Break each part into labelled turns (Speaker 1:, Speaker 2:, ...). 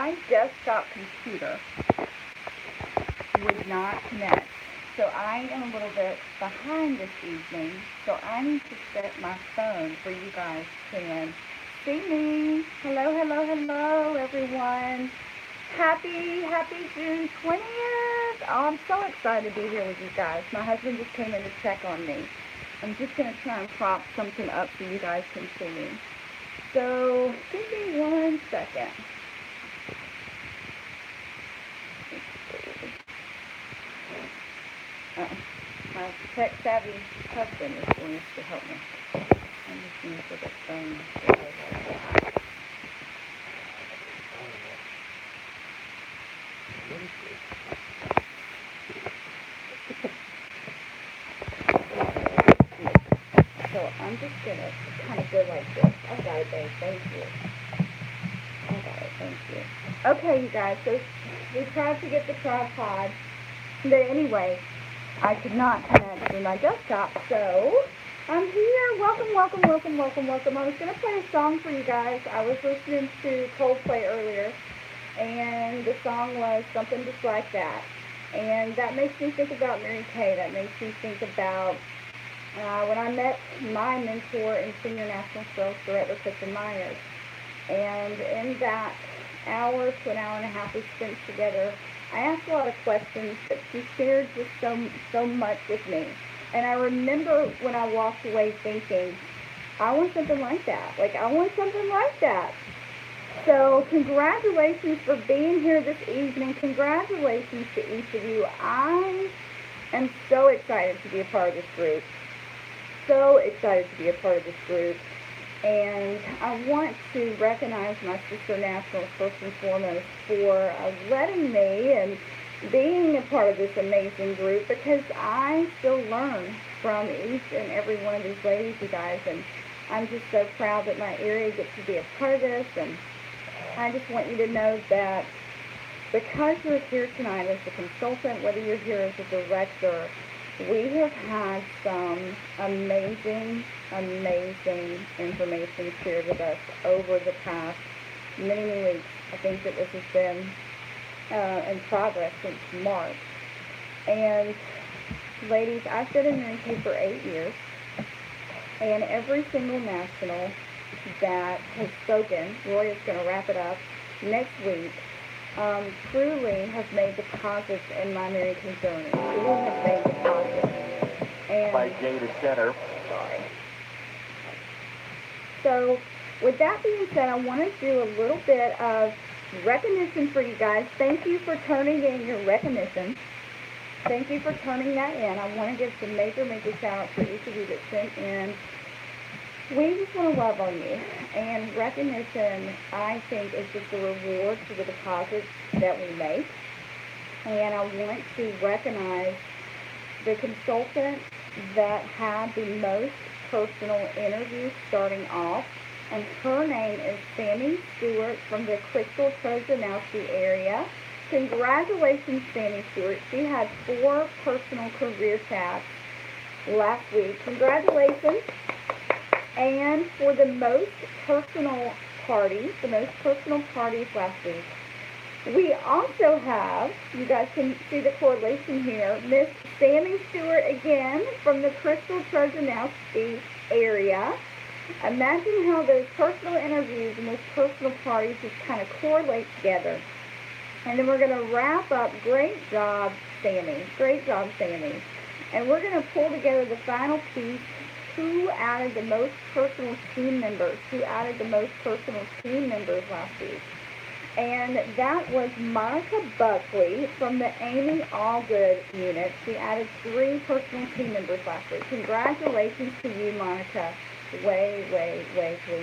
Speaker 1: my desktop computer would not connect. So I am a little bit behind this evening, so I need to set my phone where you guys can see me. Hello, hello, hello, everyone. Happy June 20th. Oh, I'm so excited to be here with you guys. My husband just came in to check on me. I'm just going to try and prop something up so you guys can see me. So, give me 1 second. My tech-savvy husband is going to help me. I'm just going to put the phone like that. So I'm just going to kind of go like this. I got it, babe. Thank you. I got it. Thank you. Okay, you guys. So we tried to get the tripod. But anyway, I could not connect to my desktop. So I'm here. Welcome, welcome, welcome, welcome, welcome. I was going to play a song for you guys. I was listening to Coldplay earlier, and the song was Something Just Like That. And that makes me think about Mary Kay. That makes me think about when I met my mentor and senior national sales director, Kristen Myers. And in that hour to an hour and a half we spent together, I asked a lot of questions, but she shared just so much with me. And I remember when I walked away thinking, I want something like that. Like, I want something like that. So congratulations for being here this evening. Congratulations to each of you. I am so excited to be a part of this group. So excited to be a part of this group. And I want to recognize my sister nationals first and foremost for letting me and being a part of this amazing group, because I still learn from each and every one of these ladies, you guys. And I'm just so proud that my area gets to be a part of this. And I just want you to know that because you're here tonight as a consultant, whether you're here as a director, we have had some amazing information shared with us over the past many weeks. I think that this has been in progress since March. And ladies, I've been in Mary Kay for 8 years, and every single national that has spoken, Roy is going to wrap it up next week, truly has made deposits in my Mary Kay journey. Truly has made deposits. And
Speaker 2: by Jada Center.
Speaker 1: Sorry. So, with that being said, I want to do a little bit of recognition for you guys. Thank you for turning in your recognition. Thank you for turning that in. I want to give some major shout-outs for each of you that sent in. We just want to love on you. And recognition, I think, is just a reward for the deposits that we make. And I want to recognize the consultant that had the most personal interview starting off. And her name is Sammy Stewart from the Crystal Trojanowski area. Congratulations, Sammy Stewart. She had 4 personal career chats last week. Congratulations. And for the most personal parties last week, we also have, you guys can see the correlation here, Miss Sammy Stewart again from the Crystal Trojanowski area. Imagine how those personal interviews and those personal parties just kind of correlate together. And then we're going to wrap up. Great job, Sammy. Great job, Sammy. And we're going to pull together the final piece. Who added the most personal team members? Who added the most personal team members last week? And that was Monica Buckley from the Amy Allgood unit. She added 3 personal team members last week. Congratulations to you, Monica. Way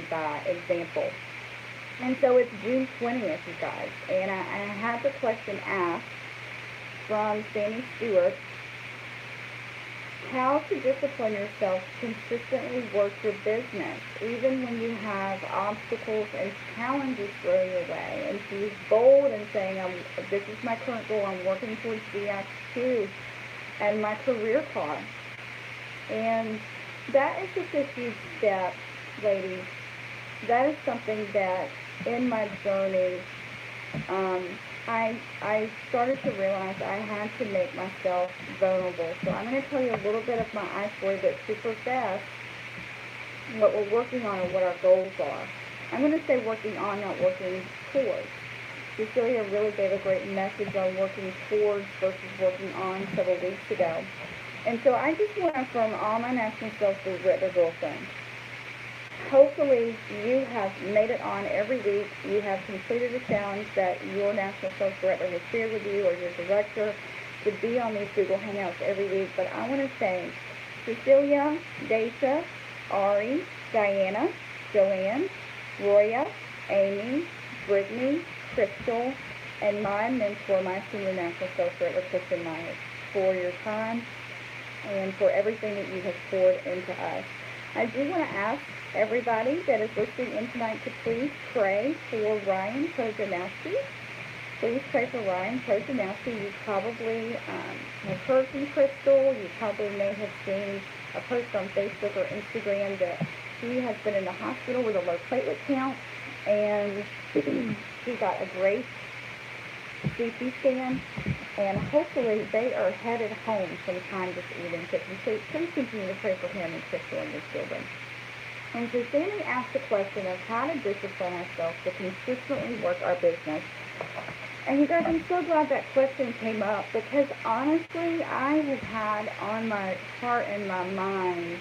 Speaker 1: by example. And so it's June 20th, you guys. And I had the question asked from Sammy Stewart, how to discipline yourself to consistently work your business, even when you have obstacles and challenges thrown your way. And she's bold in saying, this is my current goal. I'm working towards DX2 and my career car. And that is just a huge step, ladies. That is something that in my journey um, I started to realize I had to make myself vulnerable. So I'm going to tell you a little bit of my iceberg, but super fast, what we're working on and what our goals are. I'm going to say working on, not working towards. Cecilia really gave a great message on working towards versus working on several weeks ago. And so I just want to affirm all my National Self-Director girlfriends. Hopefully you have made it on every week. You have completed a challenge that your National Self-Director has shared with you, or your director, to be on these Google Hangouts every week. But I want to thank Cecilia, Daisha, Ari, Diana, Joanne, Roya, Amy, Brittany, Crystal, and my mentor, my senior National Self-Director, Kristen Myers, for your time and for everything that you have poured into us. I do want to ask everybody that is listening in tonight to please pray for Ryan Kojanowski. Please pray for Ryan Kojanowski. You probably have heard from Crystal. You probably may have seen a post on Facebook or Instagram that he has been in the hospital with a low platelet count, and he got a great CT scan, and hopefully they are headed home sometime this evening. So please continue to pray for him and Crystal and his children. And so Sammy asked the question of how to discipline ourselves to consistently work our business. And you guys, I'm so glad that question came up, because honestly, I have had on my heart and my mind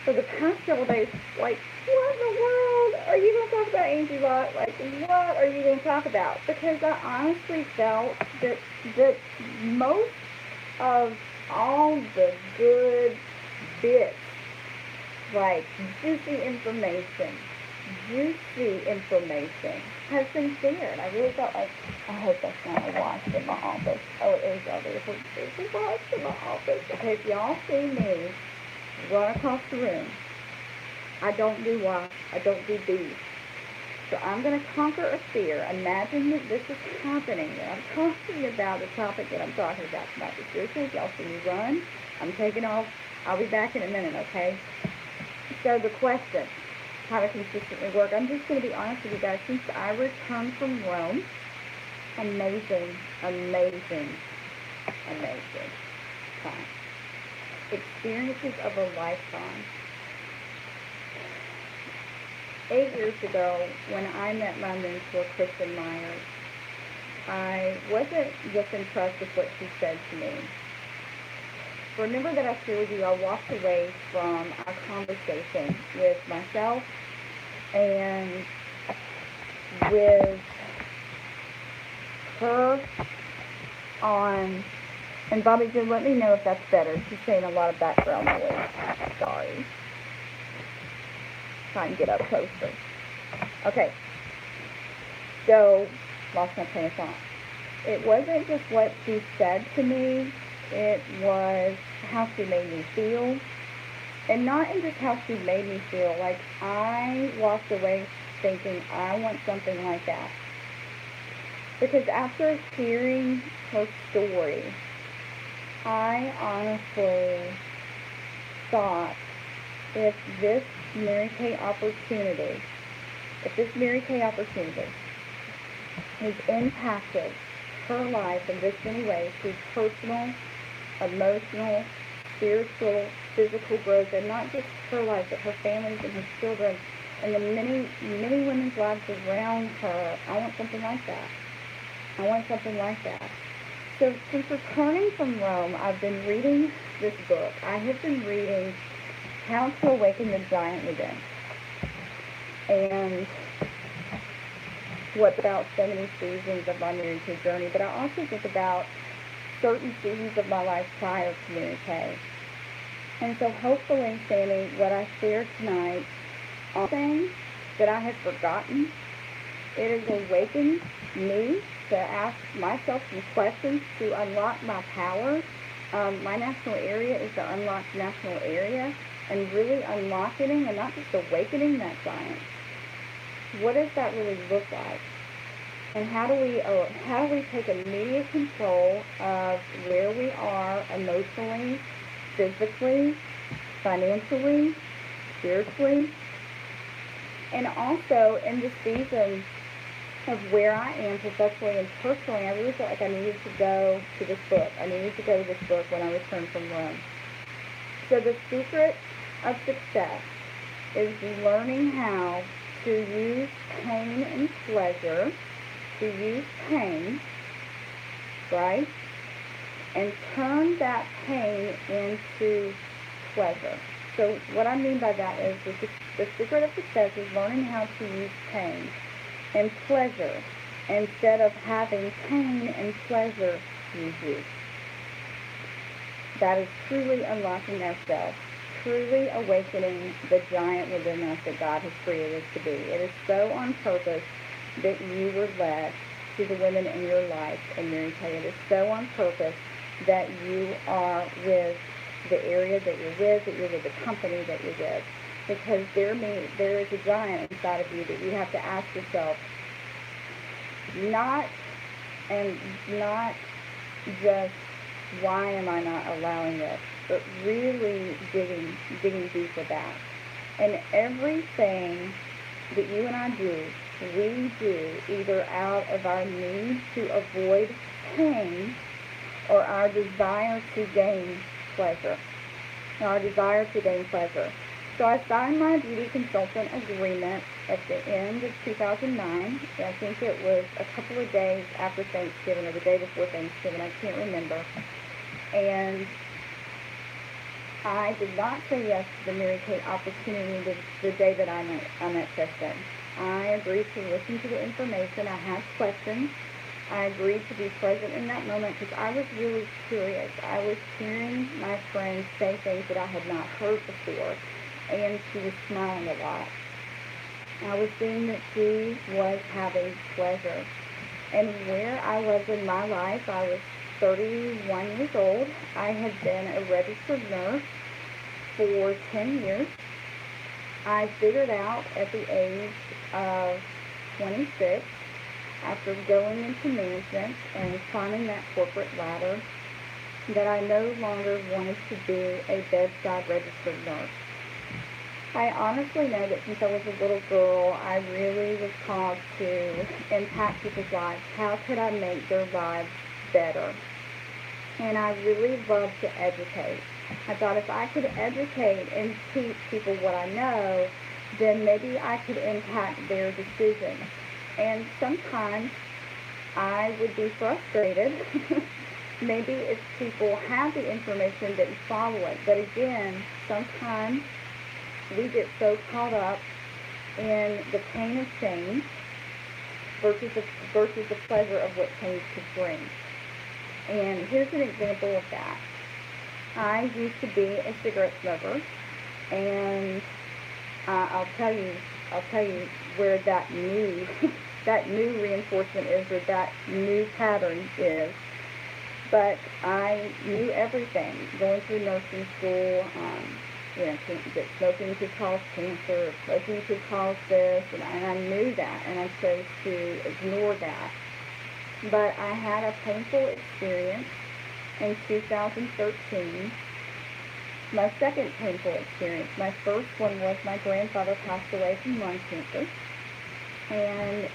Speaker 1: for the past several days, like, what in the world are you going to talk about, Angie Locke? Like, what are you going to talk about? Because I honestly felt that most of all the good bits, like juicy information, has been shared. I really felt like, I hope that's not a wasp in my office. Oh, it is, y'all. There's a wasp in my office. Okay, if y'all see me run across the room, I don't do wasps. I don't do bees. So I'm going to conquer a fear. Imagine that this is happening, that I'm talking about the topic that I'm talking about tonight. But seriously, if y'all see me run, I'm taking off. I'll be back in a minute, okay? So the question, how to consistently work. I'm just going to be honest with you guys. Since I returned from Rome, amazing time. Experiences of a lifetime. 8 years ago, when I met my mentor, Kristen Myers, I wasn't just impressed with what she said to me. Remember that I shared with you, I walked away from our conversation with myself and with her on, and Bobby, just let me know if that's better. She's saying a lot of background noise. Sorry. Try and get up closer. Okay. So, lost my train of thought. It wasn't just what she said to me. It was how she made me feel. And not in just how she made me feel. Like, I walked away thinking, I want something like that. Because after hearing her story, I honestly thought, if this Mary Kay opportunity has impacted her life in this many ways, through personal, emotional, spiritual, physical growth, and not just her life, but her families and her children, and the many, many women's lives around her, I want something like that. So since returning from Rome, I've been reading this book. I have been reading How to Awaken the Giant Within. And what about so many seasons of my Mary Kay journey, but I also think about certain seasons of my life prior to Mary Kay. And so hopefully, Sammy, what I shared tonight, all things that I had forgotten, it has awakened me to ask myself some questions to unlock my power. My national area is the unlocked national area, and really unlocking and not just awakening that giant. What does that really look like? And how do we take immediate control of where we are emotionally, physically, financially, spiritually? And also in the season of where I am professionally and personally, I really felt like I needed to go to this book. I needed to go to this book when I returned from Rome. So the secret of success is learning how to use pain and pleasure, to use pain, right, and turn that pain into pleasure. So what I mean by that is the secret of success is learning how to use pain and pleasure instead of having pain and pleasure use you. That is truly unlocking ourselves, truly awakening the giant within us that God has created us to be. It is so on purpose that you were led to the women in your life, and Mary Kay. It is so on purpose that you are with the area that you're with, that you're with the company that you're with. Because there is a giant inside of you that you have to ask yourself, not just why am I not allowing this, but really digging deep with that. And everything that you and I do, we do either out of our need to avoid pain or our desire to gain pleasure. Our desire to gain pleasure. So I signed my beauty consultant agreement at the end of 2009. I think it was a couple of days after Thanksgiving or the day before Thanksgiving. I can't remember. And I did not say yes to the Mary Kay opportunity the day that I met Kristen. I agreed to listen to the information. I had questions. I agreed to be present in that moment because I was really curious. I was hearing my friend say things that I had not heard before, and she was smiling a lot. I was seeing that she was having pleasure. And where I was in my life, I was 31 years old. I had been a registered nurse for 10 years. I figured out at the age of 26, after going into management and climbing that corporate ladder, that I no longer wanted to be a bedside registered nurse. I honestly know that since I was a little girl, I really was called to impact people's lives. How could I make their lives better? And I really love to educate. I thought if I could educate and teach people what I know, then maybe I could impact their decisions. And sometimes I would be frustrated. Maybe if people have the information, didn't follow it. But again, sometimes we get so caught up in the pain of change versus the pleasure of what change could bring. And here's an example of that. I used to be a cigarette smoker, and I'll tell you where that new reinforcement is, or that new pattern is. But I knew everything going through nursing school. That smoking could cause cancer, smoking could cause this, and I knew that, and I chose to ignore that. But I had a painful experience in 2013. My second painful experience. My first one was my grandfather passed away from lung cancer, and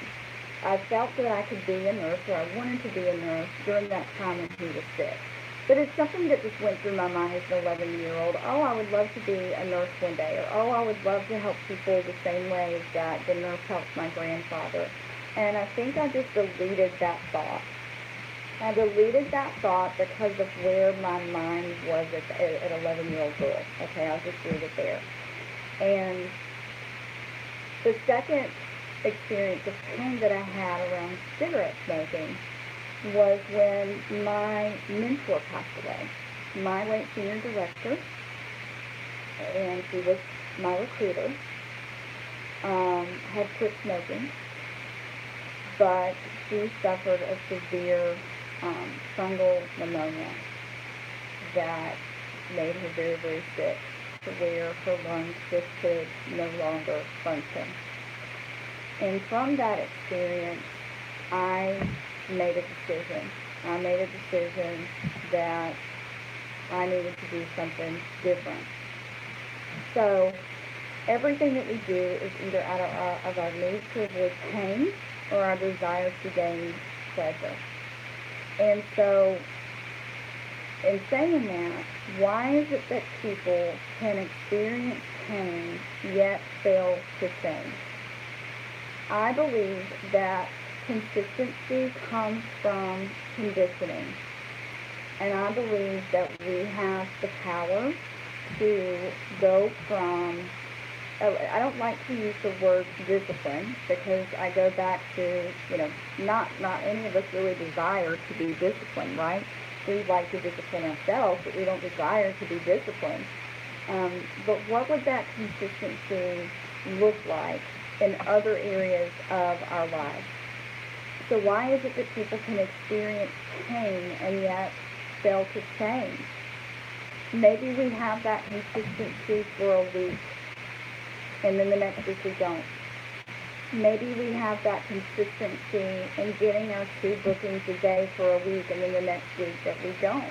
Speaker 1: I felt that I could be a nurse, or I wanted to be a nurse during that time when he was sick. But it's something that just went through my mind as an 11-year-old. Oh, I would love to be a nurse one day. Or, oh, I would love to help people the same way that the nurse helped my grandfather. And I think I just deleted that thought. I deleted that thought because of where my mind was at 11-year-old girl. Okay, I'll just leave it there. And the second experience of pain that I had around cigarette smoking was when my mentor passed away. My late senior director, and she was my recruiter, had quit smoking, but she suffered a severe fungal pneumonia that made her very, very sick, to where her lungs just could no longer function. And from that experience, I made a decision. I made a decision that I needed to do something different. So everything that we do is either out of our need to avoid pain or our desire to gain pleasure. And so, in saying that, why is it that people can experience pain yet fail to change? I believe that consistency comes from conditioning. And I believe that we have the power to go from, I don't like to use the word discipline, because I go back to, not any of us really desire to be disciplined, right? We like to discipline ourselves, but we don't desire to be disciplined. But what would that consistency look like in other areas of our lives? So why is it that people can experience pain and yet fail to change? Maybe we have that consistency for a week, and then the next week we don't. Maybe we have that consistency in getting our 2 bookings a day for a week, and then the next week that we don't.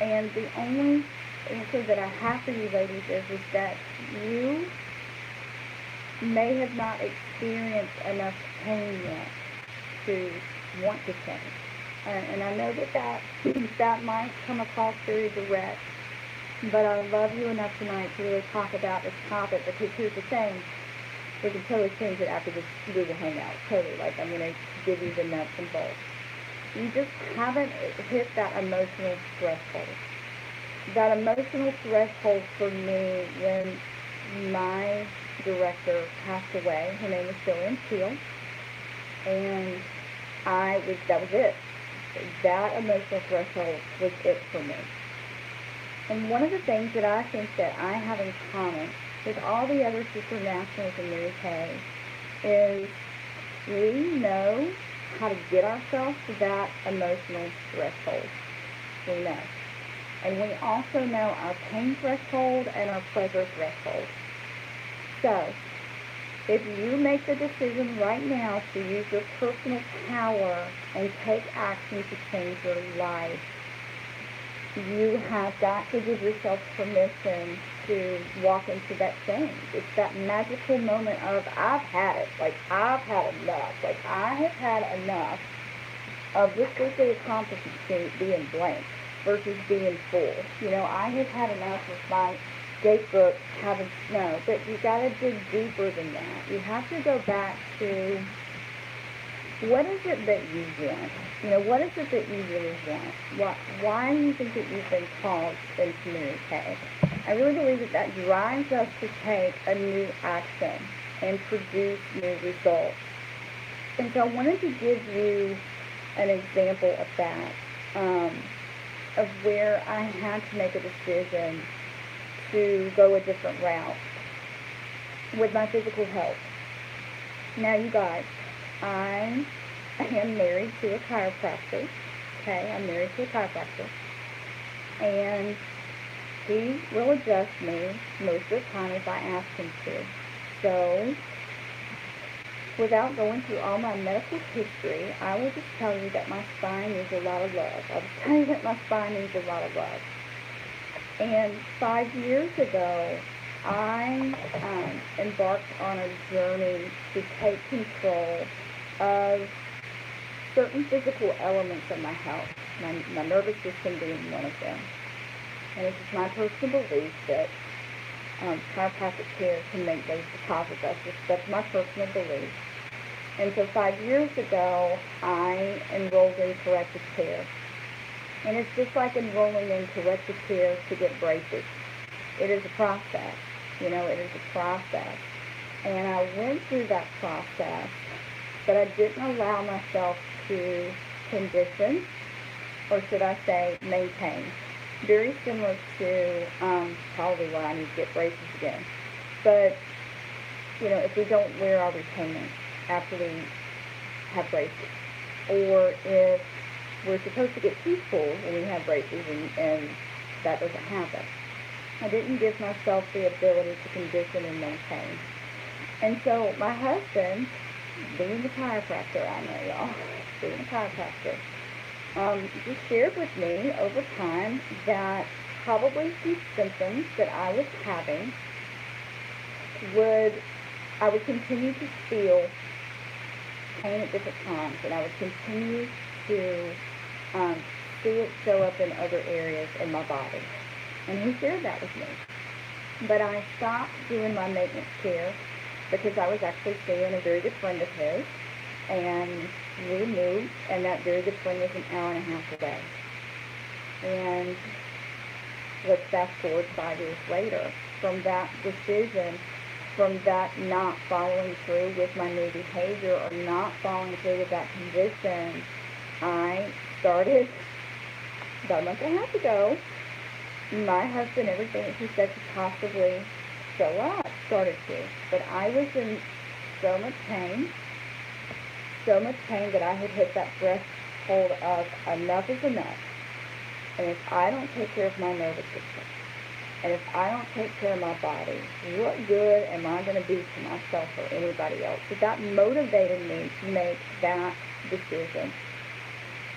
Speaker 1: And the only answer that I have for you ladies is that you may have not experienced enough pain yet to want to change. And I know that might come across very direct, but I love you enough tonight to really talk about this topic, because here's the thing, we can totally change it after this Google Hangout, totally. Like, I'm going to give you the nuts and bolts. You just haven't hit that emotional threshold. That emotional threshold for me, when my director passed away, her name was Jillian Teal, and that was it. That emotional threshold was it for me. And one of the things that I think that I have in common with all the other supernationals in the UK is we know how to get ourselves to that emotional threshold. We know. And we also know our pain threshold and our pleasure threshold. So, if you make the decision right now to use your personal power and take action to change your life, you have got to give yourself permission to walk into that change. It's that magical moment of, I've had it. Like, I've had enough. Like, I have had enough of this weekly accomplishment being blank versus being full. I have had enough of my date book having snow, but you got to dig deeper than that. You have to go back to, what is it that you want? What is it that you really want? Why do you think that you've been called into Community K? I really believe that drives us to take a new action and produce new results. And so I wanted to give you an example of that, of where I had to make a decision to go a different route with my physical health. Now, you guys, I am married to a chiropractor. Okay, I'm married to a chiropractor. And he will adjust me most of the time if I ask him to. So, without going through all my medical history, I will just tell you that my spine needs a lot of love. I'll just tell you that my spine needs a lot of love. And 5 years ago, I embarked on a journey to take control of certain physical elements of my health, my nervous system being one of them. And it's just my personal belief that chiropractic care can make those deposits. That's my personal belief. And so 5 years ago, I enrolled in corrective care. And it's just like enrolling in corrective care to get braces. It is a process. It is a process. And I went through that process, but I didn't allow myself to condition, or should I say maintain. Very similar to probably why I need to get braces again. But, if we don't wear our retainers after we have braces, or if we're supposed to get teeth pulled when we have braces, and that doesn't happen. I didn't give myself the ability to condition and maintain. And so my husband, being the chiropractor, I know y'all, being a chiropractor, just shared with me over time that probably some symptoms that I was having I would continue to feel pain at different times, and I would continue to see it show up in other areas in my body. And he shared that with me. But I stopped doing my maintenance care because I was actually seeing a very good friend of his, and we moved, and that very good friend was an hour and a half away. And let's fast forward 5 years later. From that decision, from that not following through with my new behavior or not following through with that condition, I started about a month and a half ago. My husband, everything that he said could possibly show up, started to. But I was in so much pain that I had hit that threshold of enough is enough. And if I don't take care of my nervous system, and if I don't take care of my body, what good am I going to be to myself or anybody else? So that motivated me to make that decision.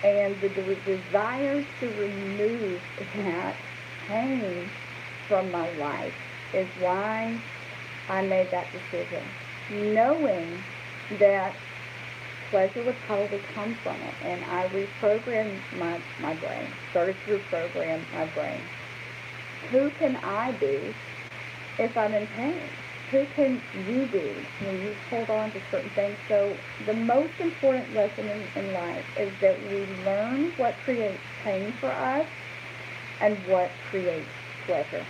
Speaker 1: And the desire to remove that pain from my life is why I made that decision, knowing that pleasure would probably come from it. And I reprogrammed my brain, started to reprogram my brain. Who can I be if I'm in pain? Who can you be when you hold on to certain things? So the most important lesson in life is that we learn what creates pain for us and what creates pleasure.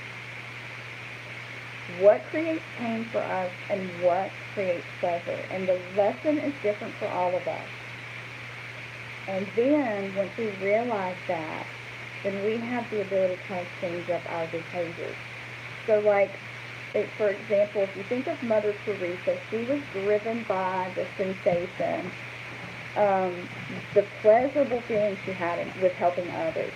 Speaker 1: What creates pain for us and what creates pleasure. And the lesson is different for all of us. And then once we realize that, then we have the ability to kind of change up our behaviors. So for example, if you think of Mother Teresa, she was driven by the sensation, the pleasurable feeling she had with helping others.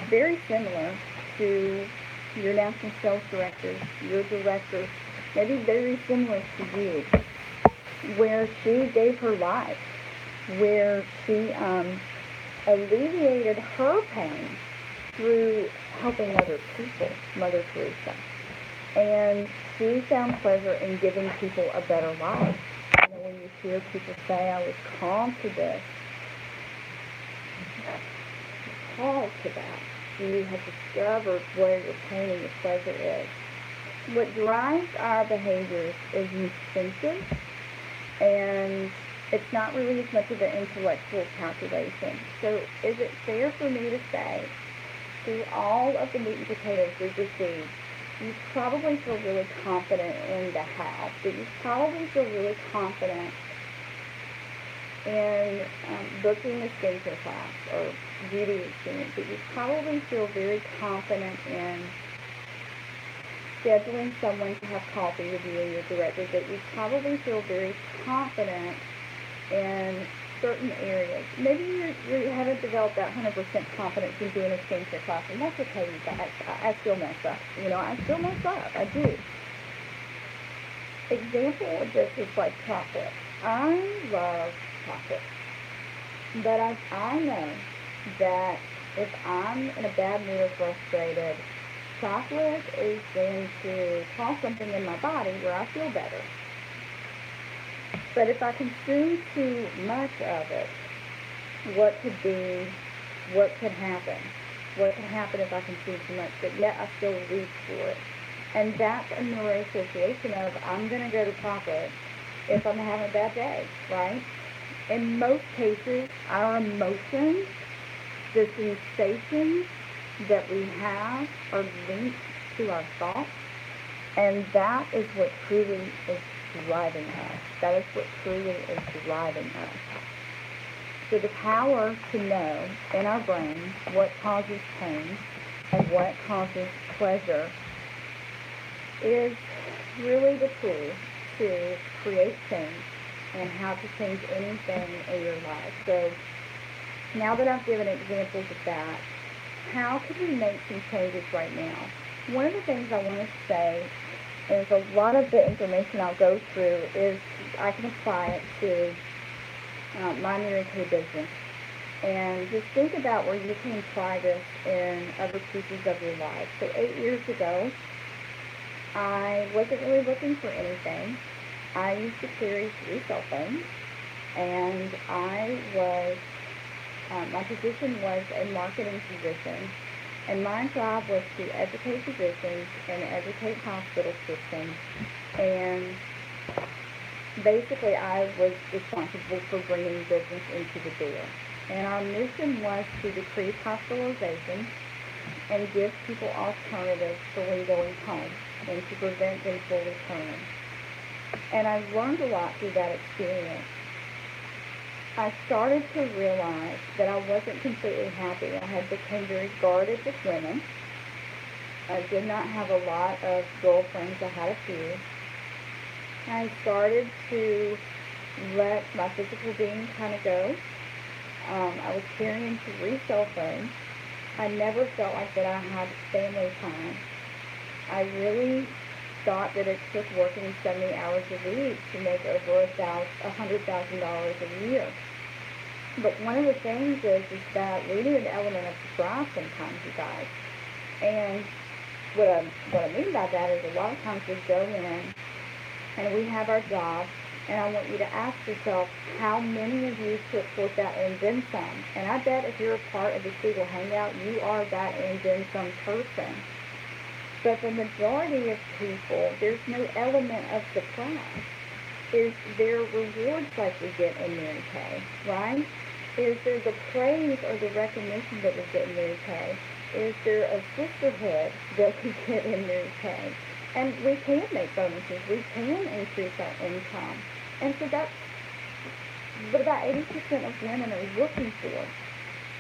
Speaker 1: Very similar to your national sales directors, your directors, maybe very similar to you, where she gave her life, where she alleviated her pain through helping other people, Mother Teresa. And she found pleasure in giving people a better life. You know, when you hear people say, I was called to this, called to that. You have discovered where your pain and your pleasure is. What drives our behaviors is instinctive, and it's not really as much of an intellectual calculation. So is it fair for me to say, through all of the meat and potatoes we've received, you probably feel really confident in the how, but you probably feel really confident in booking a skincare class or beauty experience, but you probably feel very confident in scheduling someone to have coffee with you and your director, that you probably feel very confident in certain areas. Maybe you haven't developed that 100% confidence in doing a skincare class, and that's okay, you guys. I still mess up. You know, I still mess up. I do. Example of this is like chocolate. I love chocolate, but I know that if I'm in a bad mood or frustrated, chocolate is going to cause something in my body where I feel better. But if I consume too much of it, what could happen? What could happen if I consume too much, but yet I still reach for it? And that's a neuroassociation of, I'm going to go to chocolate if I'm having a bad day, right? In most cases, our emotions, the sensations that we have, are linked to our thoughts, and that is what truly is driving us. That is what truly is driving us. So the power to know in our brain what causes pain and what causes pleasure is really the tool to create change and how to change anything in your life. So now that I've given examples of that, how can we make some changes right now? One of the things I want to say is a lot of the information I'll go through is I can apply it to my Mary Kay business. And just think about where you can apply this in other pieces of your life. So 8 years ago, I wasn't really looking for anything. I used to carry 3 cell phones. and my position was a marketing position, and my job was to educate physicians and educate hospital systems, and basically I was responsible for bringing business into the door. And our mission was to decrease hospitalization and give people alternatives for when going home and to prevent them from returning. And I learned a lot through that experience. I started to realize that I wasn't completely happy. I had become very guarded with women. I did not have a lot of girlfriends. I had a few. I started to let my physical being kind of go. I was carrying 3 cell phones. I never felt like that I had family time. I really thought that it took working 70 hours a week to make over $100,000 a year. But one of the things is that we need an element of surprise sometimes, you guys. And what I mean by that is a lot of times we go in and we have our job, and I want you to ask yourself how many of you put forth that and then some. And I bet if you're a part of the Siegel Hangout, you are that and then some person. But the majority of people, there's no element of surprise. Is there rewards like we get in Mary Kay, right? Is there the praise or the recognition that we get in Mary Kay? Is there a sisterhood that we get in Mary Kay? And we can make bonuses. We can increase our income. And so that's what about 80% of women are looking for.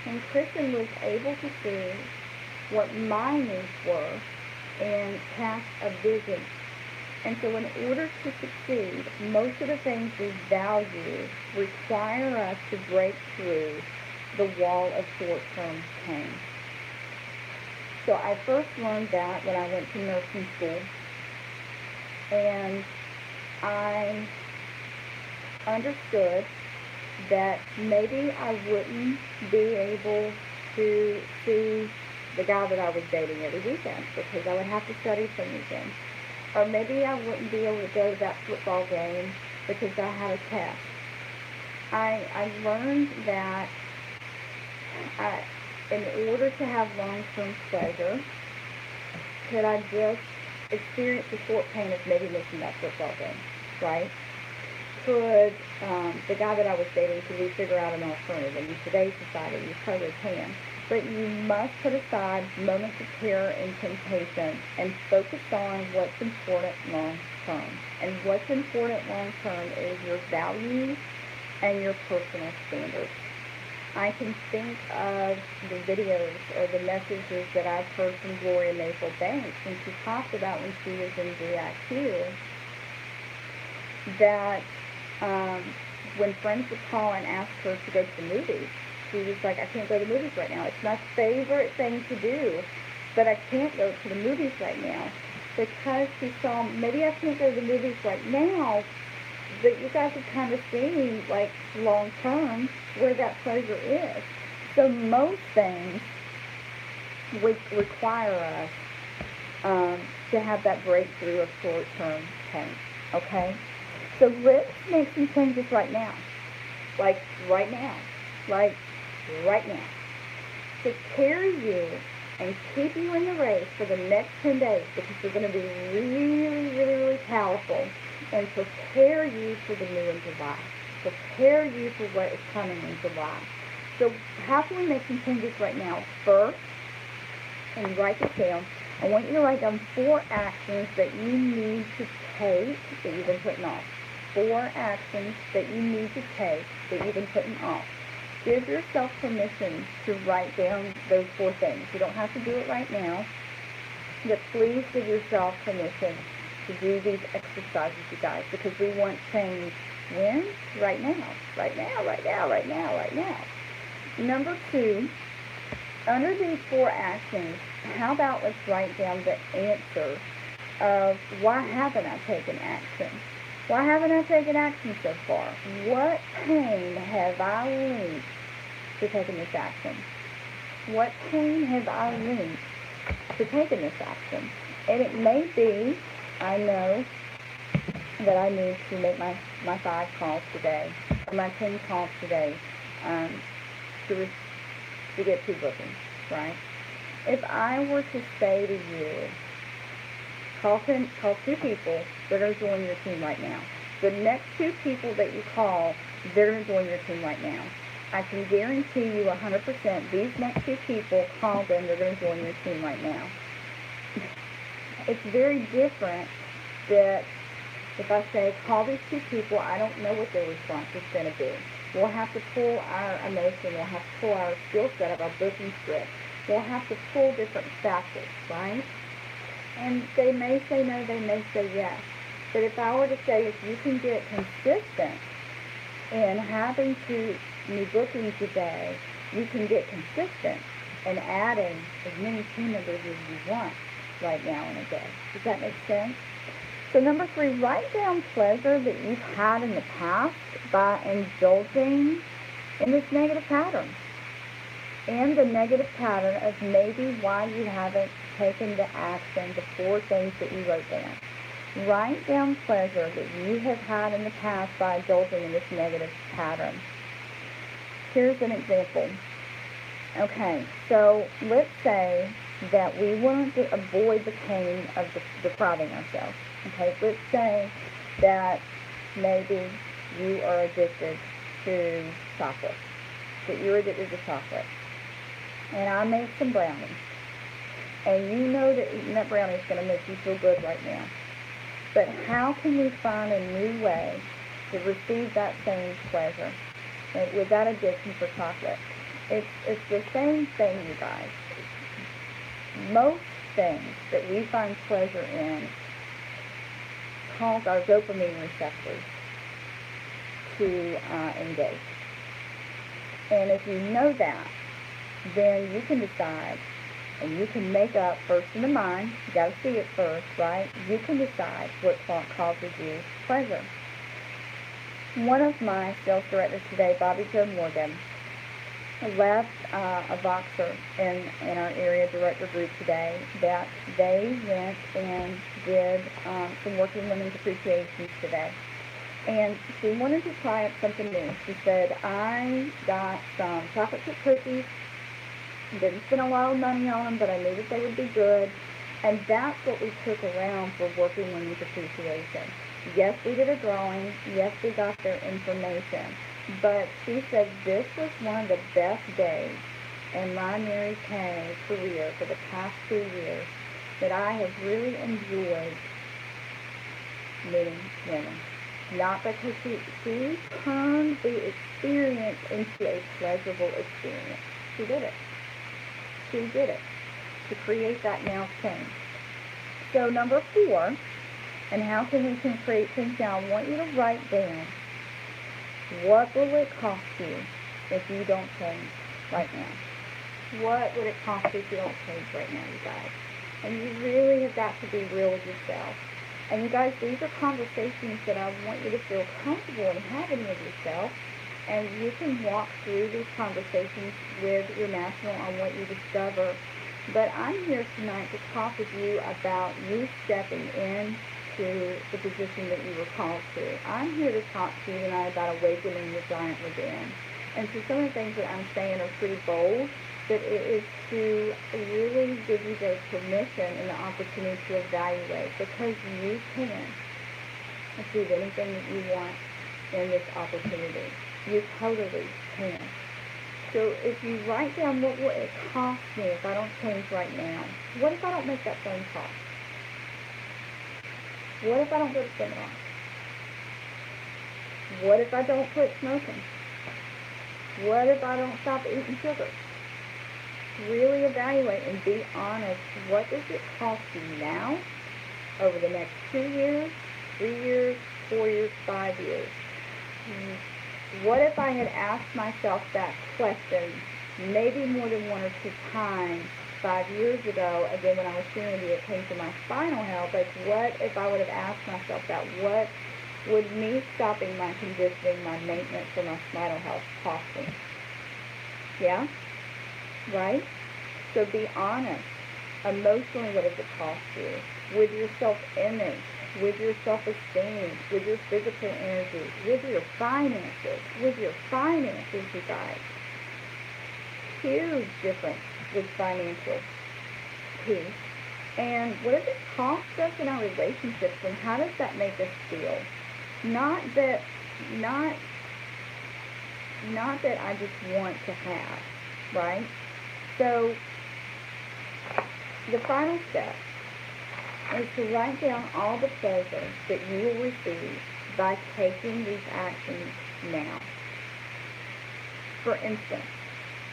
Speaker 1: And Kristen was able to see what my needs were and cast a vision. And so in order to succeed, most of the things we value require us to break through the wall of short-term pain. So I first learned that when I went to nursing school. And I understood that maybe I wouldn't be able to see the guy that I was dating every weekend because I would have to study some weekends. Or maybe I wouldn't be able to go to that football game because I had a test. I learned that in order to have long-term pleasure, could I just experience the short pain of maybe missing that football game, right? Could the guy that I was dating, could we figure out an alternative? In today's society, you totally can. But you must put aside moments of terror and temptation and focus on what's important long term. And what's important long term is your values and your personal standards. I can think of the videos or the messages that I've heard from Gloria Maple Banks, and she talked about when she was in VIQ that when friends would call and ask her to go to the movies, she was like, I can't go to the movies right now. It's my favorite thing to do, but I can't go to the movies right now because she saw, maybe I can't go to the movies right now, but you guys have kind of seen, like, long term, where that pleasure is. So most things would require us to have that breakthrough of short-term pain, okay? So let's make some changes right now. Like, right now. Like, right now. To carry you and keep you in the race for the next 10 days because they're going to be really, really, really powerful, and prepare you for the new in July. Prepare you for what is coming in July. So how can we make some changes right now? First, and write this down, I want you to write down 4 actions that you need to take that you've been putting off. 4 actions that you need to take that you've been putting off. Give yourself permission to write down those 4 things. You don't have to do it right now, but please give yourself permission to do these exercises, you guys, because we want change when? Right now. Right now, right now, right now, right now. Number 2, under these 4 actions, how about let's write down the answer of why haven't I taken action? Why haven't I taken action so far? What pain have I linked to taking this action? What pain have I linked to taking this action? And it may be, I know that I need to make my 5 calls today. my 10 calls today um, to, to get 2 bookings, right? If I were to say to you, call 2 people that are joining your team right now. The next 2 people that you call, they're going to join your team right now. I can guarantee you 100% these next 2 people, call them, they're going to join your team right now. It's very different that if I say, call these 2 people, I don't know what their response is going to be. We'll have to pull our emotion, we'll have to pull our skill set of our booking script. We'll have to pull different factors, right? And they may say no, they may say yes. But if I were to say, if you can get consistent in having 2 new bookings a day, you can get consistent in adding as many team members as you want right now in a day. Does that make sense? So number 3, write down pleasure that you've had in the past by indulging in this negative pattern. And the negative pattern of maybe why you haven't taken the action, the 4 things that you wrote down. Write down pleasure that you have had in the past by indulging in this negative pattern. Here's an example. Okay, so let's say that we want to avoid the pain of depriving ourselves. Okay, let's say that maybe you are addicted to chocolate, that you're addicted to chocolate. And I make some brownies. And you know that eating that brownie is going to make you feel good right now. But how can we find a new way to receive that same pleasure with that addiction for chocolate? It's the same thing, you guys. Most things that we find pleasure in cause our dopamine receptors to engage. And if you know that, then you can decide, and you can make up first in the mind. You got to see it first, right? You can decide what causes you pleasure. One of my sales directors today, Bobby Jo Morgan, left a Voxer in our area director group today that they went and did some Working Women's Appreciations today. And she wanted to try out something new. She said, I got some chocolate chip cookies. Didn't spend a lot of money on them, but I knew that they would be good. And that's what we took around for Working Women's Appreciation. Yes, we did a drawing. Yes, we got their information. But she said this was one of the best days in my Mary Kay career for the past 2 years that I have really enjoyed meeting women. Not because she turned the experience into a pleasurable experience. She did it. She did it to create that now change. So number 4, and how can we create change now? I want you to write down, what will it cost you if you don't change right now? What would it cost you if you don't change right now, you guys? And you really have got to be real with yourself. And you guys, these are conversations that I want you to feel comfortable in having with yourself. And you can walk through these conversations with your national on what you discover. But I'm here tonight to talk with you about you stepping into the position that you were called to. I'm here to talk to you tonight about awakening the giant within. And so some of the things that I'm saying are pretty bold, but it is to really give you the permission and the opportunity to evaluate, because you can achieve anything that you want in this opportunity. You totally can. So if you write down, what will it cost me if I don't change right now? What if I don't make that phone call? What if I don't go to seminar? What if I don't quit smoking? What if I don't stop eating sugar? Really evaluate and be honest. What does it cost you now, over the next 2 years, 3 years, 4 years, 5 years? What if I had asked myself that question maybe more than 1 or 2 times 5 years ago, again, when I was sharing with you, it came to my spinal health, like what if I would have asked myself that? What would me stopping my conditioning, my maintenance, or my spinal health cost me? Yeah? Right? So be honest. Emotionally, what does it cost you? With your self-image, with your self-esteem, with your physical energy, with your finances, you guys. Huge difference with financial peace. And what does it cost us in our relationships, and how does that make us feel? Not that I just want to have, right? So the final step is to write down all the pleasure that you will receive by taking these actions now. For instance,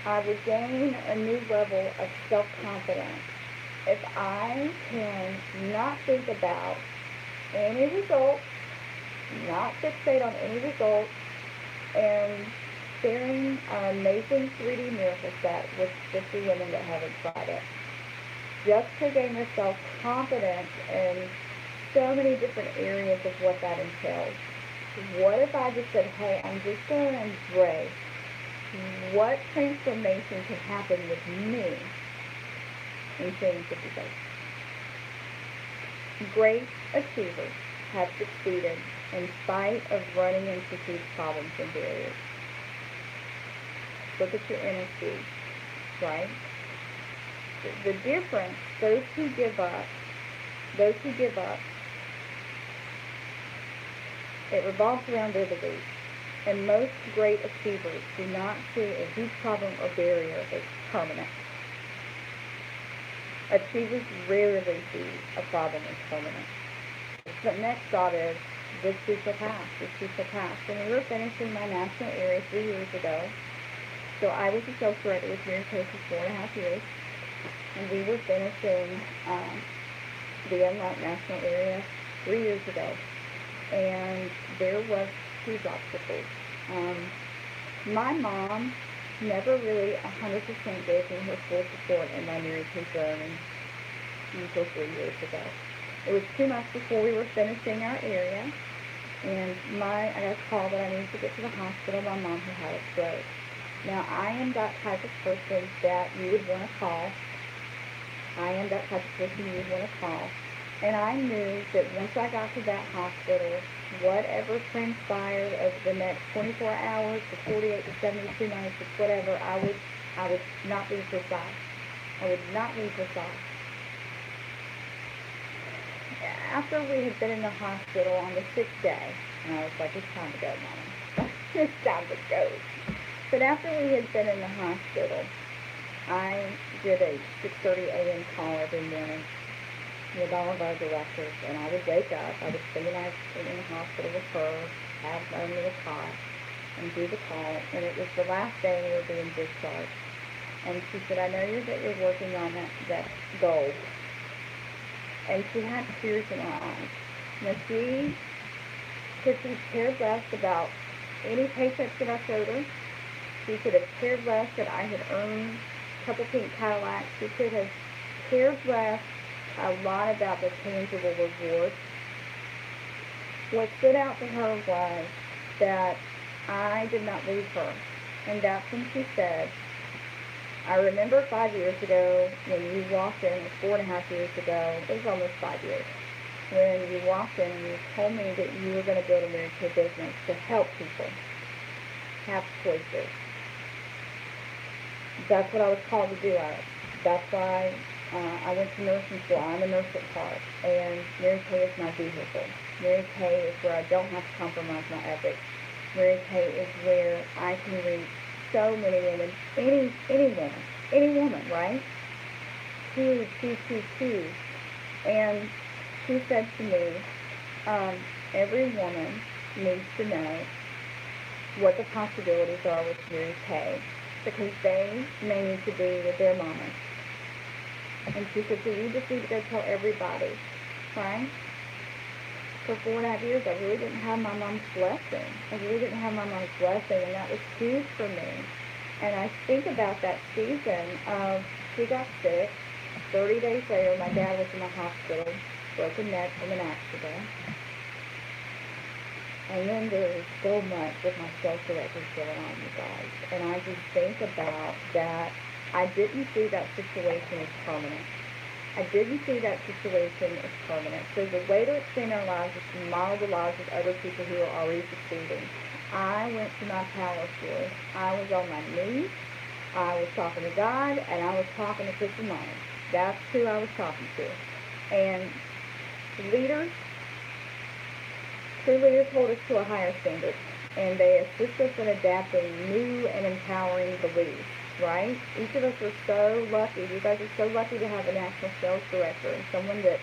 Speaker 1: I would gain a new level of self-confidence if I can not think about any results, not fixate on any results, and sharing our amazing 3D miracle set with 50 women that haven't tried it. Just to gain yourself confidence in so many different areas of what that entails. What if I just said, hey, I'm just going to embrace what transformation can happen with me in seeing 50 days? Great achievers have succeeded in spite of running into huge problems and barriers. Look at your NSD, right? The difference, those who give up, it revolves around their beliefs. And most great achievers do not see a huge problem or barrier as permanent. Achievers rarely see a problem as permanent. The next thought is, this too shall pass, this too shall pass. When we were finishing my national area 3 years ago, so I was a sales director with Mary Kay for 4.5 years, and we were finishing the Unlocked national area 3 years ago, and there was huge obstacles. My mom never really 100% gave me her full support in my Mary Kay journey until 3 years ago. It was 2 months before we were finishing our area, and I got a call that I needed to get to the hospital. My mom had had a stroke. Now, I am that type of person that you would want to call. And I knew that once I got to that hospital, whatever transpired over the next 24 hours to 48 to 72 nights, or whatever, I would not be precise. After we had been in the hospital on the 6th day, and I was like, it's time to go, Mama. It's time to go. But after we had been in the hospital, I did a 6:30 a.m. call every morning with all of our directors, and I would wake up. I would spend the night in the hospital with her, have my own little cot, and do the call. And it was the last day we were being discharged. And she said, I know that you're working on that goal. And she had tears in her eyes. Now, she could have cared less about any paychecks that I showed her. She could have cared less that I had earned a couple pink Cadillacs. She could have cared less a lot about the tangible rewards. What stood out to her was that I did not leave her. And that's when she said, I remember 5 years ago when you walked in, 4.5 years ago, it was almost 5 years, when you walked in and you told me that you were going to build a Mary Kay business to help people have choices. That's what I was called to do. That's why I went to nursing school. I'm a nurse at heart, and Mary Kay is my vehicle. Mary Kay is where I don't have to compromise my ethics. Mary Kay is where I can reach so many women, any woman, right? Choose. And she said to me, every woman needs to know what the possibilities are with Mary Kay, because they may need to be with their mama. And she said, so you just need to go tell everybody, right? For 4.5 years, I really didn't have my mom's blessing. And that was huge for me. And I think about that season of, she got sick. 30 days later, my dad was in the hospital, broken neck from an accident. And then there was so much with my sales directors going on, you guys. And I just think about that. I didn't see that situation as permanent. I didn't see that situation as permanent. So the way to extend our lives is to model the lives of other people who are already succeeding. I went to my power source. I was on my knees. I was talking to God, and I was talking to Crystal Myers. That's who I was talking to. And leaders, true leaders hold us to a higher standard, and they assist us in adapting new and empowering beliefs, right? Each of us are so lucky. You guys are so lucky to have a national sales director and someone that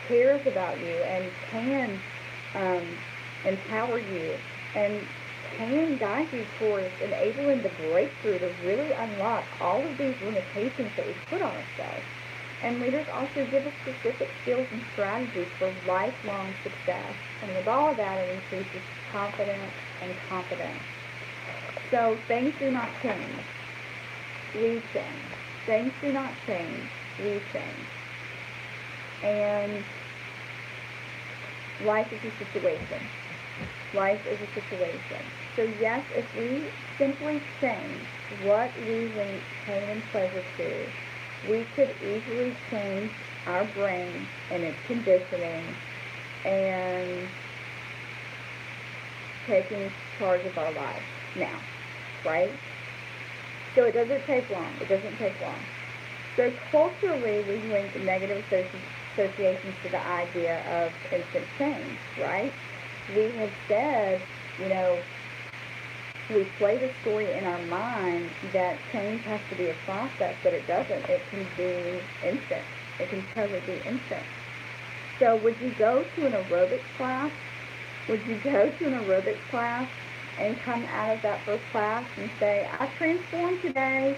Speaker 1: cares about you and can empower you and can guide you towards enabling the breakthrough to really unlock all of these limitations that we put on ourselves. And leaders also give us specific skills and strategies for lifelong success. And with all of that, it increases confidence and competence. So things do not change. We change. Things do not change. We change. And life is a situation. Life is a situation. So yes, if we simply change what we link pain and pleasure to, we could easily change our brain and its conditioning and taking charge of our lives now, right? So it doesn't take long. It doesn't take long. So culturally, we link negative associations to the idea of instant change, right? We have said, we play the story in our mind that change has to be a process, but it doesn't. It can be instant. It can totally be instant. So would you go to an aerobics class? Would you go to an aerobics class and come out of that first class and say, I transformed today,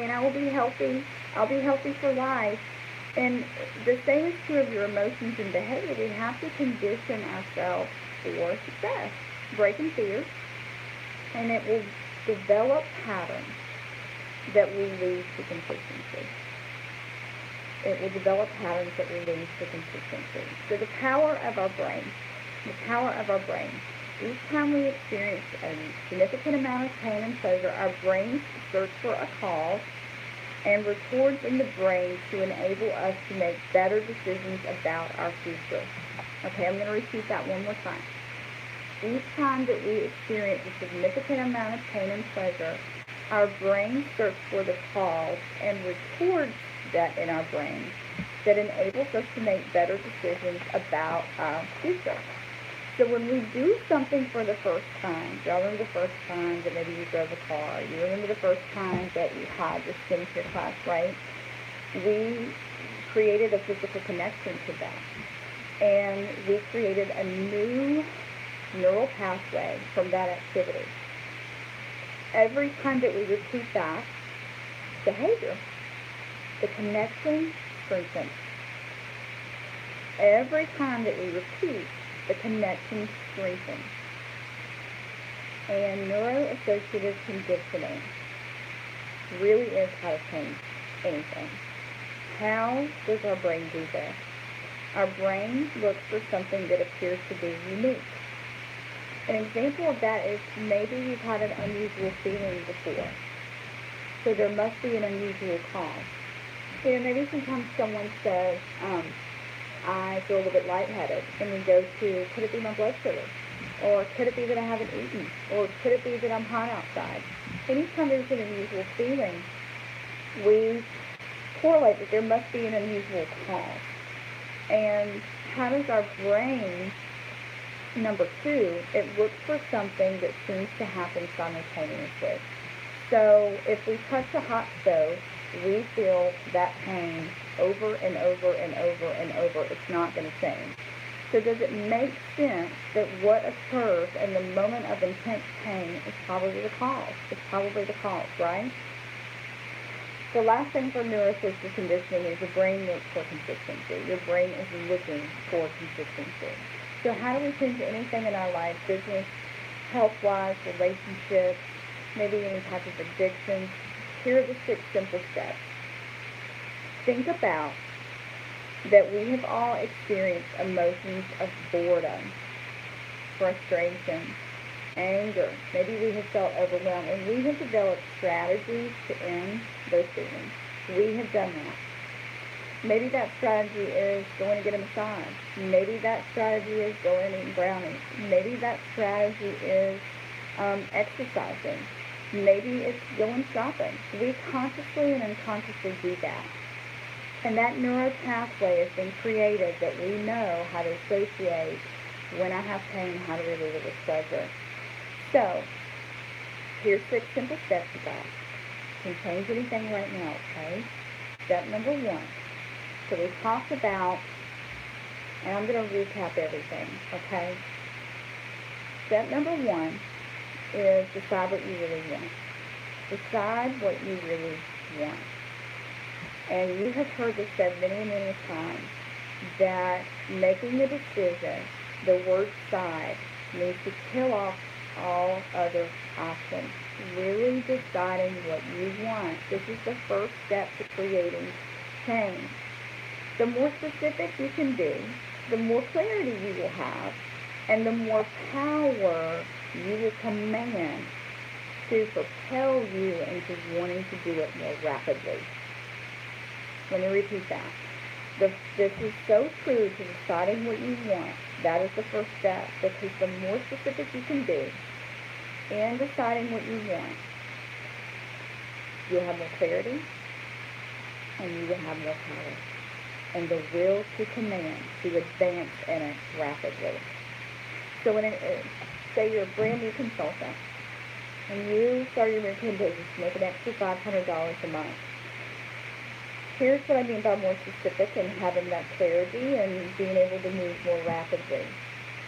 Speaker 1: and I will be healthy. I'll be healthy for life. And the same is true of your emotions and behavior. We have to condition ourselves for success. Breaking fear. And it will develop patterns that will lead to consistency. It will develop patterns that will lead to consistency. So the power of our brain. The power of our brain. Each time we experience a significant amount of pain and pleasure, our brains search for a cause and records in the brain to enable us to make better decisions about our future. Okay, I'm going to repeat that one more time. Each time that we experience a significant amount of pain and pleasure, our brain searches for the cause and records that in our brain that enables us to make better decisions about our future. So when we do something for the first time, y'all remember the first time that maybe you drove a car, you remember the first time that you had your skincare class, right? We created a physical connection to that. And we created a new neural pathway from that activity. Every time that we repeat that behavior, the connection strengthens. Every time that we repeat, the connection strengthens. And neuroassociative conditioning really is how to change anything. How does our brain do this? Our brain looks for something that appears to be unique. An example of that is maybe you've had an unusual feeling before. So there must be an unusual cause. Maybe sometimes someone says, I feel a little bit lightheaded, and we go to, could it be my blood sugar? Or could it be that I haven't eaten? Or could it be that I'm hot outside? Anytime there's an unusual feeling, we correlate that there must be an unusual cause. And how does our brain, number two, it looks for something that seems to happen simultaneously. So if we touch a hot stove, we feel that pain over and over and over and over. It's not going to change. So does it make sense that what occurs in the moment of intense pain is probably the cause? It's probably the cause, right? The last thing for neuroassociative conditioning is your brain looks for consistency. Your brain is looking for consistency. So how do we change anything in our life, business, health-wise, relationships, maybe any type of addictions? Here are the 6 simple steps. Think about that we have all experienced emotions of boredom, frustration, anger. Maybe we have felt overwhelmed, and we have developed strategies to end those feelings. We have done that. Maybe that strategy is going to get a massage. Maybe that strategy is going and eating brownies. Maybe that strategy is exercising. Maybe it's going shopping. We consciously and unconsciously do that. And that neural pathway has been created that we know how to associate when I have pain, how to relieve it with pleasure. So, here's 6 simple steps, you guys. You can change anything right now, okay? Step number 1. So we talked about, and I'm going to recap everything, okay? Step number 1 is decide what you really want. Decide what you really want. And you have heard this said many, many times, that making the decision, the word decide, means to kill off all other options. Really deciding what you want. This is the first step to creating change. The more specific you can be, the more clarity you will have, and the more power you will command to propel you into wanting to do it more rapidly. Let me repeat that. This is so true to deciding what you want. That is the first step, because the more specific you can be in deciding what you want, you'll have more clarity, and you will have more power, and the will to command, to advance in it rapidly. So say you're a brand new consultant, and you started your business to make an extra $500 a month. Here's what I mean by more specific and having that clarity and being able to move more rapidly.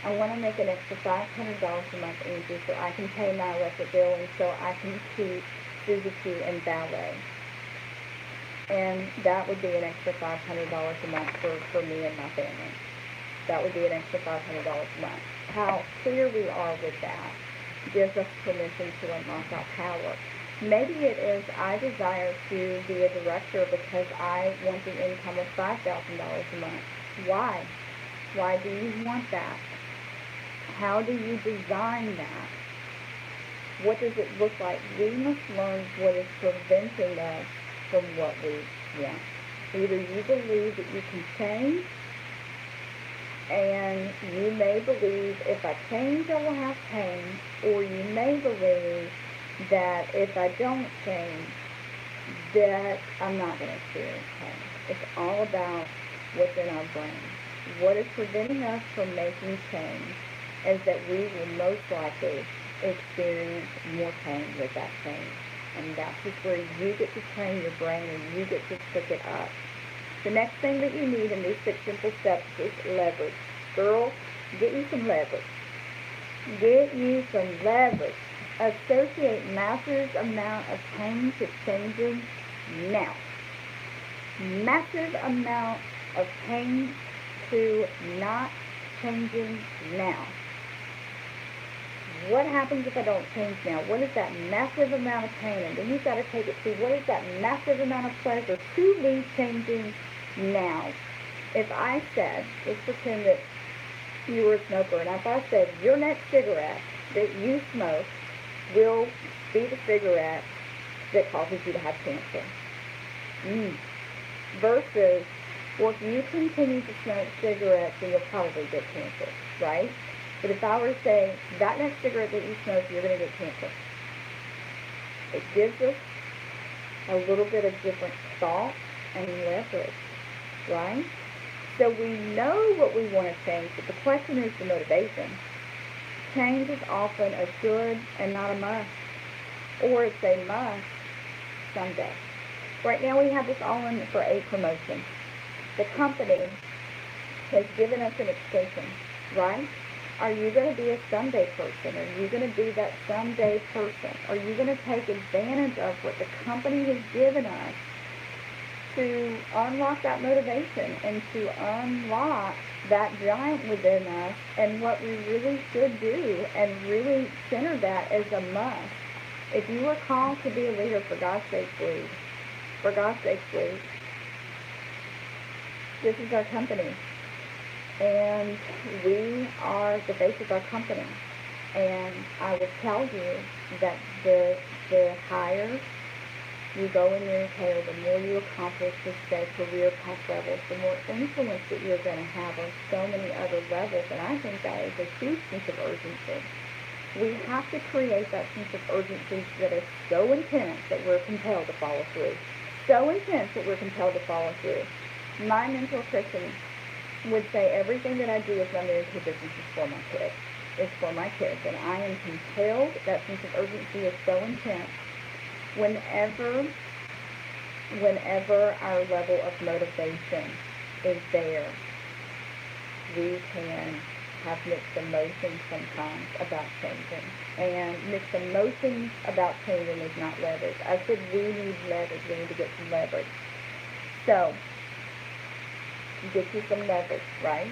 Speaker 1: I want to make an extra $500 a month, Angie, so I can pay my electric bill and so I can keep Suzuki and ballet. And that would be an extra $500 a month for me and my family. That would be an extra $500 a month. How clear we are with that gives us permission to unlock our power. Maybe it is I desire to be a director because I want an income of $5,000 a month. Why? Why do you want that? How do you design that? What does it look like? We must learn what is preventing us from what we want. Either you believe that you can change, and you may believe if I change I will have pain, or you may believe that if I don't change, that I'm not going to experience pain. It's all about what's in our brain. What is preventing us from making change is that we will most likely experience more pain with that change. And that's just where you get to train your brain and you get to pick it up. The next thing that you need in these 6 simple steps is leverage. Girl, get you some leverage. Get you some leverage. Associate massive amount of pain to changing now. Massive amount of pain to not changing now. What happens if I don't change now? What is that massive amount of pain? And then you've got to take it to what is that massive amount of pleasure to be changing now. If I said, let's pretend that you were a smoker, and if I said your next cigarette that you smoke will be the cigarette that causes you to have cancer. Versus, well, if you continue to smoke cigarettes, then you'll probably get cancer, right? But if I were to say, that next cigarette that you smoke, you're going to get cancer. It gives us a little bit of different thought and leverage, right? So we know what we want to change, but the question is the motivation. Change is often a should and not a must. Or it's a must someday. Right now we have this all in for a promotion. The company has given us an extension, right? Are you going to be a someday person? Are you going to be that someday person? Are you going to take advantage of what the company has given us to unlock that motivation and to unlock that giant within us and what we really should do and really center that as a must? If you are called to be a leader, for God's sake, lead. For God's sake, lead. This is our company. And we are the face of our company. And I will tell you that the higher you go in your tail, the more you accomplish with, say, career path levels, the more influence that you're going to have on so many other levels. And I think that is a huge sense of urgency. We have to create that sense of urgency that is so intense that we're compelled to follow through. So intense that we're compelled to follow through. My mentor, Kristen, would say everything that I do with my marriage business is for my kids. It's for my kids. And I am compelled, that sense of urgency is so intense. Whenever our level of motivation is there, we can have mixed emotions sometimes about changing. And mixed emotions about changing is not leverage. I said we need leverage. We need to get some leverage. So, get you some leverage, right?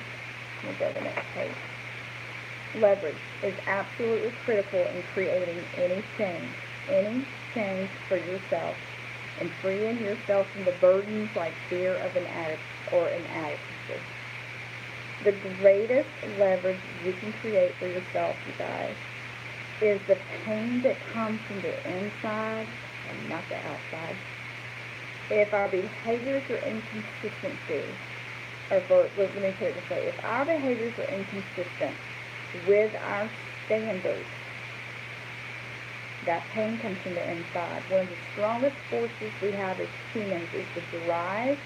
Speaker 1: We'll go to the next page. Leverage is absolutely critical in creating any change for yourself and freeing yourself from the burdens like fear of an addict or inadequacy. The greatest leverage you can create for yourself, you guys, is the pain that comes from the inside and not the outside. If our behaviors are inconsistent, let me put it this way, if our behaviors are inconsistent with our standards, that pain comes from the inside. One of the strongest forces we have as humans is the drive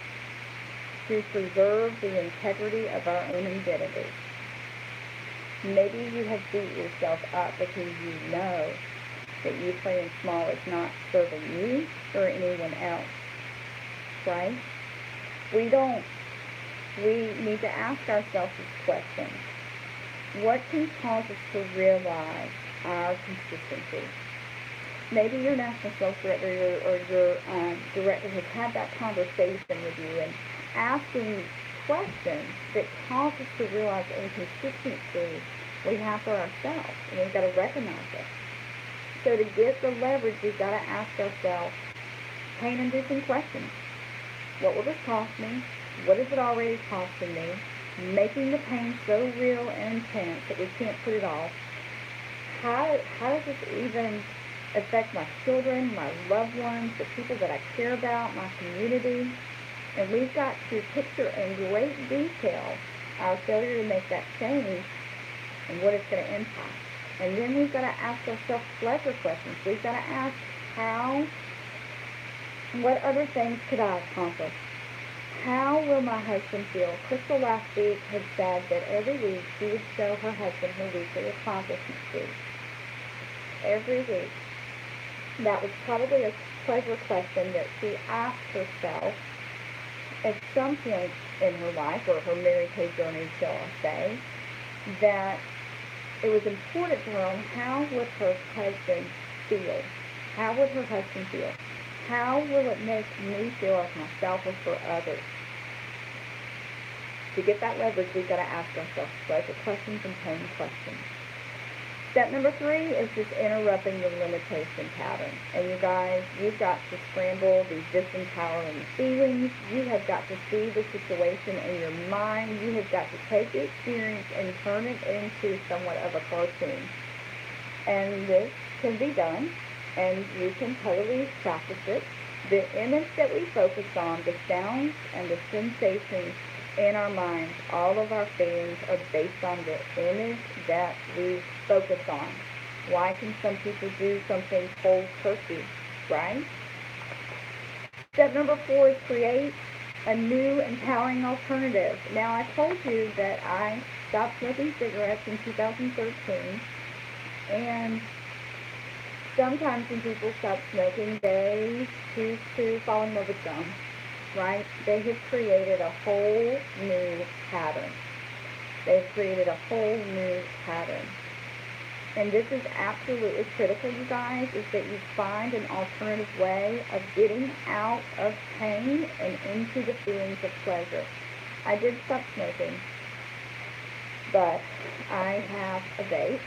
Speaker 1: to preserve the integrity of our own identity. Maybe you have beat yourself up because you know that you playing small is not serving you or anyone else, right? We need to ask ourselves this question. What can cause us to realize our consistency? Maybe your national sales director or your director has had that conversation with you and asking questions that cause us to realize inconsistency we have for ourselves, and we've got to recognize it. So to get the leverage, we've got to ask ourselves pain-inducing questions. What will this cost me? What is it already costing me? Making the pain so real and intense that we can't put it off. How does this even affect my children, my loved ones, the people that I care about, my community? And we've got to picture in great detail our failure to make that change and what it's going to impact. And then we've got to ask ourselves pleasure questions. We've got to ask what other things could I accomplish? How will my husband feel? Crystal last week had said that every week she would show her husband her weekly accomplishment sheet. Every week. That was probably a pleasure question that she asked herself at some point in her life, or her Mary Kay journey, shall I say, that it was important to her on how would her husband feel? How would her husband feel? How will it make me feel like myself or for others? To get that leverage, we've got to ask ourselves pleasure questions and pain questions. Step number 3 is just interrupting the limitation pattern. And you guys, you've got to scramble these disempowering feelings. You have got to see the situation in your mind. You have got to take the experience and turn it into somewhat of a cartoon. And this can be done, and you can totally practice it. The image that we focus on, the sounds and the sensations in our minds, all of our feelings are based on the image that we focus on. Why can some people do something cold turkey, right? Step number 4 is create a new empowering alternative. Now, I told you that I stopped smoking cigarettes in 2013, and sometimes when people stop smoking, they choose to fall in love with gum, right? They have created a whole new pattern. They've created a whole new pattern. And this is absolutely critical, you guys, is that you find an alternative way of getting out of pain and into the feelings of pleasure. I did stop smoking, but I have a vape,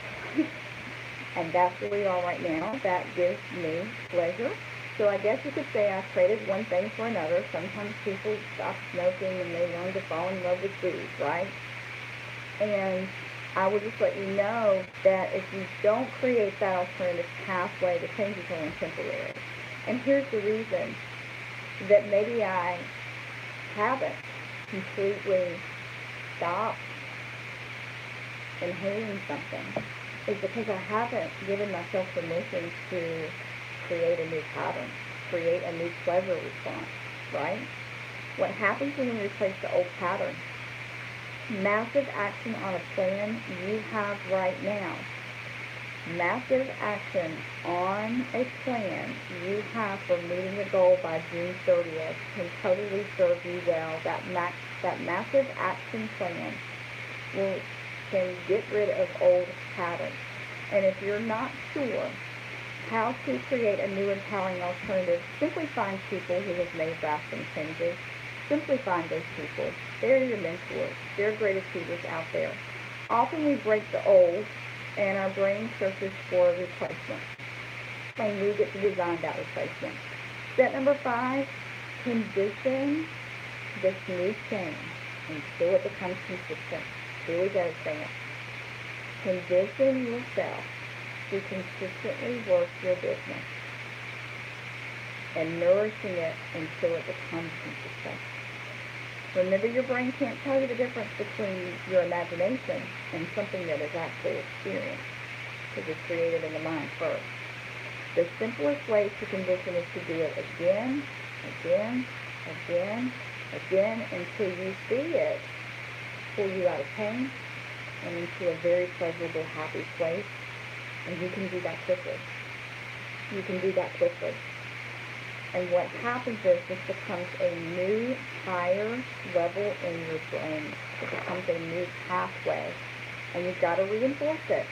Speaker 1: and that's where we are right now. That gives me pleasure. So I guess you could say I traded one thing for another. Sometimes people stop smoking and they learn to fall in love with booze, right? And I will just let you know that if you don't create that alternative pathway, the change is only temporary. And here's the reason that maybe I haven't completely stopped inhaling something is because I haven't given myself permission to create a new pattern, create a new pleasure response, right? What happens when you replace the old pattern? Massive action on a plan you have right now. Massive action on a plan you have for meeting a goal by June 30th can totally serve you well. That massive action plan can get rid of old patterns. And if you're not sure how to create a new empowering alternative, simply find people who have made drastic changes. Simply find those people. They're your mentors. They're great achievers out there. Often we break the old and our brain searches for a replacement. And we get to design that replacement. Step number 5, condition this new change until it becomes consistent. Here we go, Sam. Condition yourself to consistently work your business and nourishing it until it becomes consistent. Remember, your brain can't tell you the difference between your imagination and something that is actually experienced, because it's created in the mind first. The simplest way to condition is to do it again, again, again, again, until you see it pull you out of pain and into a very pleasurable, happy place. And you can do that quickly. You can do that quickly. And what happens is this becomes a new, higher level in your brain. It becomes a new pathway. And you've got to reinforce it.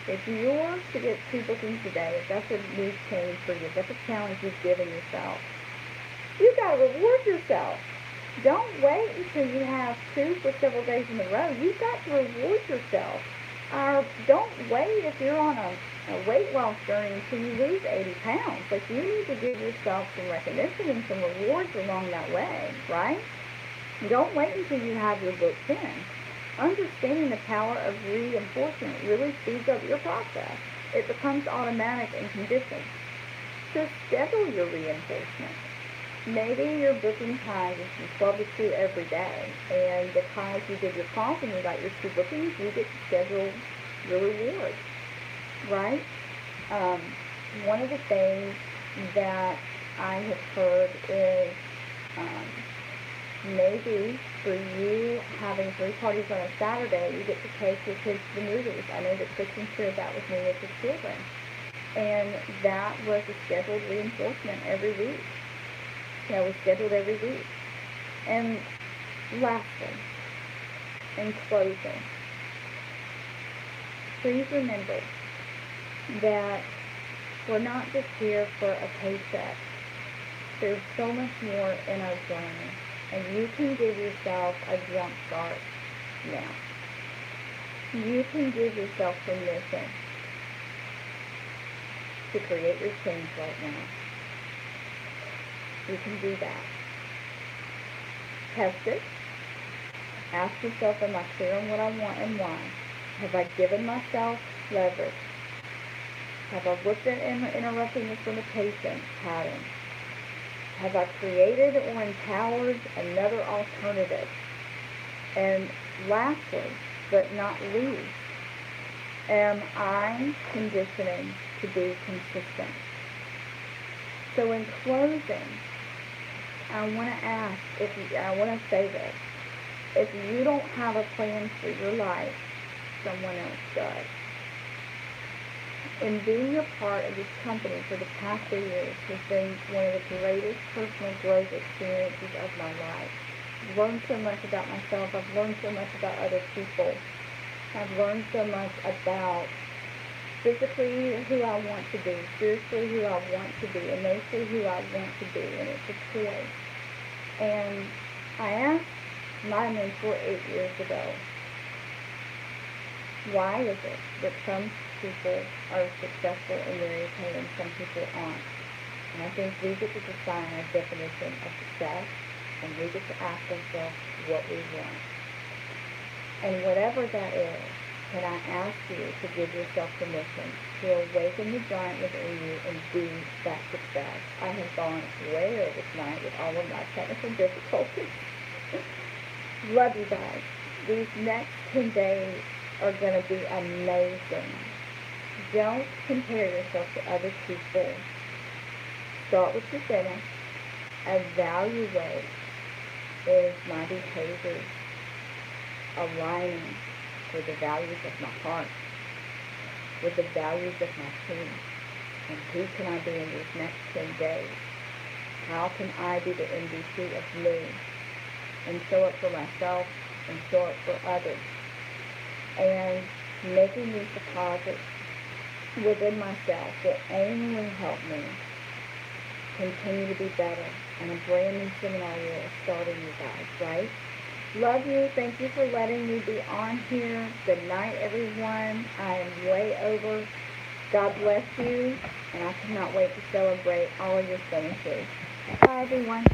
Speaker 1: If you're to get 2 bookings a day, if that's a new change for you, if that's a challenge you've given yourself, you've got to reward yourself. Don't wait until you have 2 for several days in a row. You've got to reward yourself. Don't wait if you're on a weight loss journey until you lose 80 pounds. Like, you need to give yourself some recognition and some rewards along that way, right? Don't wait until you have your books in. Understanding the power of reinforcement really speeds up your process. It becomes automatic and conditioned. So schedule your reinforcement. Maybe your booking time is from 12 to 2 every day, and because you did your calls and you got your 2 bookings, you get to schedule your rewards, right? One of the things that I have heard is maybe for you having 3 parties on a Saturday, you get to take your kids to the movies. I know that Kristen shared that with me with his children, and that was a scheduled reinforcement every week. That was scheduled every week. And lastly, in closing, please remember that we're not just here for a paycheck. There's so much more in our journey, and you can give yourself a jump start now. You can give yourself permission to create your change right now. You can do that. Test it. Ask yourself, am I clear on what I want and why? Have I given myself leverage? Have I looked at interrupting this limitation pattern? Have I created or empowered another alternative? And lastly, but not least, am I conditioning to be consistent? So in closing, I want to say this. If you don't have a plan for your life, someone else does. In being a part of this company for the past 3 years has been one of the greatest personal growth experiences of my life. I've learned so much about myself. I've learned so much about other people. I've learned so much about physically who I want to be, spiritually who I want to be, emotionally who I want to be, and it's a choice. And I asked my mentor 8 years ago, why is it that some people are successful in their pain and some people aren't? And I think we get to define our definition of success, and we get to ask ourselves what we want. And whatever that is, can I ask you to give yourself permission to awaken the giant within you and be that success? I have gone way over tonight with all of my technical difficulties. Love you guys. These next 10 days are going to be amazing. Don't compare yourself to other people. Start with yourself. Evaluate, is my behavior aligning with the values of my heart, with the values of my team? And who can I be in these next 10 days? How can I be the MVP of me and show up for myself and show up for others? And making these deposits within myself will only help me continue to be better. And a brand new seminar year is starting, you guys, right? Love you. Thank you for letting me be on here. Good night, everyone. I am way over. God bless you. And I cannot wait to celebrate all of your finishes. Bye, everyone.